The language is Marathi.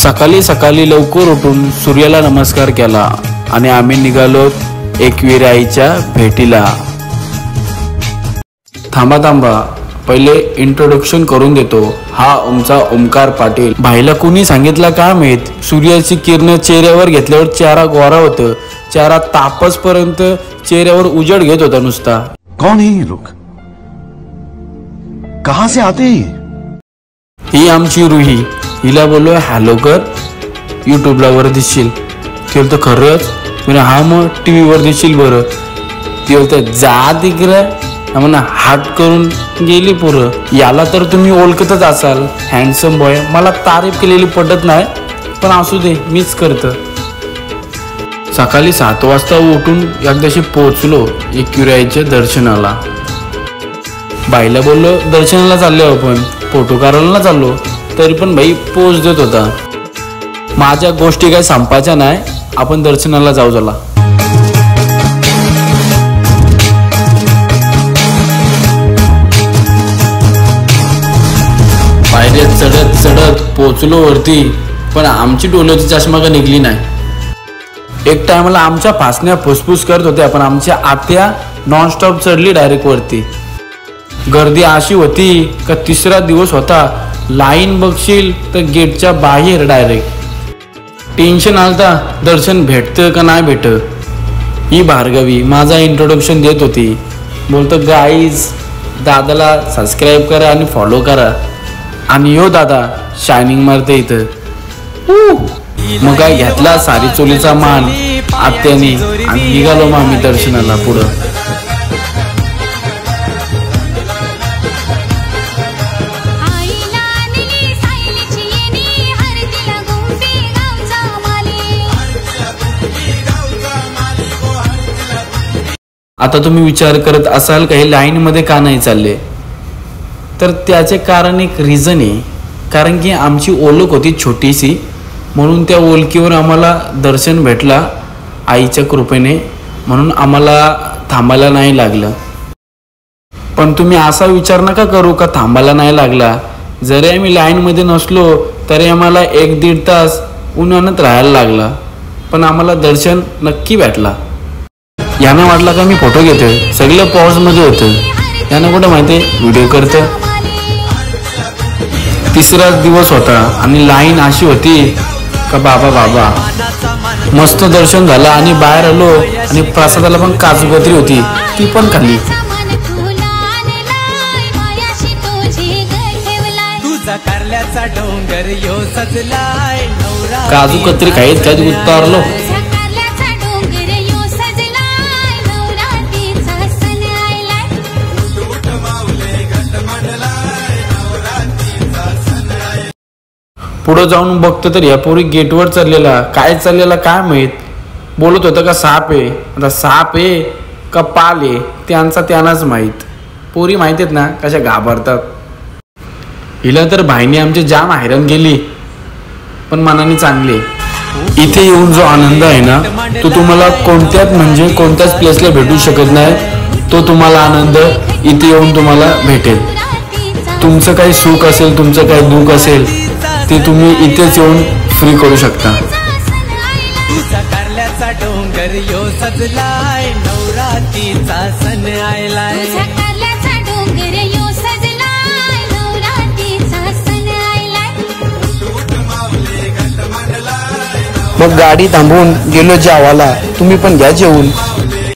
सकाळी सकाळी लवकर उठून सूर्याला नमस्कार केला आणि आम्ही निघालो एकविरा आईच्या भेटीला। थांबा पहिले इंट्रोडक्शन करून देतो। हा आमचा ओमकार पाटील। भाईला कुणी सांगितलं का माहित, सूर्याची किरण चेहऱ्यावर घेतल्यावर चेहरा गोरा होतं, चेहरा तापस पर्यंत चेहऱ्यावर उजड घेत होता नुसता। कौन है ये लोग, कहां से आते हैं? ही आमची रुही। हिला बोललो हॅलो कर, यूट्यूबला वर दिसशील। ते बोलतो खरंच? म्हणजे हा मग टीव्ही वर दिसशील बरं। ते बोलतो जा तिकडे म्हणा, हात करून गेली पोरं। याला तर तुम्ही ओळखतच असाल, हँडसम बॉय। मला तारीफ केलेली पटत नाही, पण असू दे मीच करतो। सकाळी 7 वाजता उठून एकदाशी पोहोचलो एकविराईच्या दर्शनाला। बाईला बोललो दर्शनाला चाललो आपण, फोटो काढायला ना चाललो, तरी पण भाई पोच देत होता। माझ्या गोष्टी काय संपायच्या नाही, आपण दर्शनाला जाऊ झाला। पायऱ्या चढत चढत पोचलो वरती, पण आमची डोळ्याची चष्मा का निघली नाही। एक टायमाला आमच्या फासण्या फुसफुस करत होत्या, पण आमच्या आत्या नॉनस्टॉप चढली डायरेक्ट वरती। गर्दी अशी होती का तिसरा दिवस होता, लाईन बघशील तर गेटच्या बाहेर डायरेक्ट। टेन्शन आलता दर्शन भेटतं का नाही भेटत। ही भार्गवी माझा इंट्रोडक्शन देत होती, बोलतो गाईज दादाला सबस्क्राईब करा आणि फॉलो करा, आणि यो दादा शायनिंग मारते इथं। मग काय घेतला सारी चोलीचा मान आत्याने आणि निघालो मग आम्ही दर्शनाला पुढं। आता तुम्ही विचार करत असाल काही लाईन मध्ये का नाही चालले, तर त्याचे कारण एक रिझन आहे। कारण की आमची ओळख होती छोटीशी, म्हणून त्या ओळखीवर आम्हाला दर्शन भेटला आईच्या कृपेने, म्हणून आम्हाला थांबायला नाही लागलं। पण तुम्ही असा विचार नका करू का थांबायला नाही लागला। जरी आम्ही लाईन मध्ये नसलो तरी आम्हाला 1-1.5 तास उन्हात राहायला लागला, पण आम्हाला दर्शन नक्की भेटला। यानं वाटलं का मी फोटो घेतोय, सगळं पॉज मध्ये होतं। यानं कुठं माहिती व्हिडिओ करतं। तिसरा दिवस होता आणि लाईन अशी होती का बाबा मस्त दर्शन झालं आणि बाहेर आलो, आणि प्रसादाला पण काजूकतरी होती, ती पण खाल्ली। काजू कतरी खाईत खाईत उतारलो। पुढे जाऊन बघतो तर या पोरी गेटवर चाललेला, काय चाललेला काय माहित। बोलत होतं का साप आहे, आता साप आहे का पाल आहे त्यांचा त्यांनाच माहीत। पोरी माहिती आहेत ना कशा घाबरतात। हिला तर भाईने आमची जाम हैराण गेली, पण मनाने चांगली। इथे येऊन जो आनंद आहे ना, तो तुम्हाला कोणत्याच प्लेसला भेटू शकत नाही। तो तुम्हाला आनंद इथे येऊन तुम्हाला भेटेल। तुमचं काही सुख असेल, तुमचं काही दुःख असेल, ते तुम्ही इथेच येऊन फ्री करू शकता। मग गाडी थांबवून गेलो जेवायला, तुम्ही पण घ्या जेवून।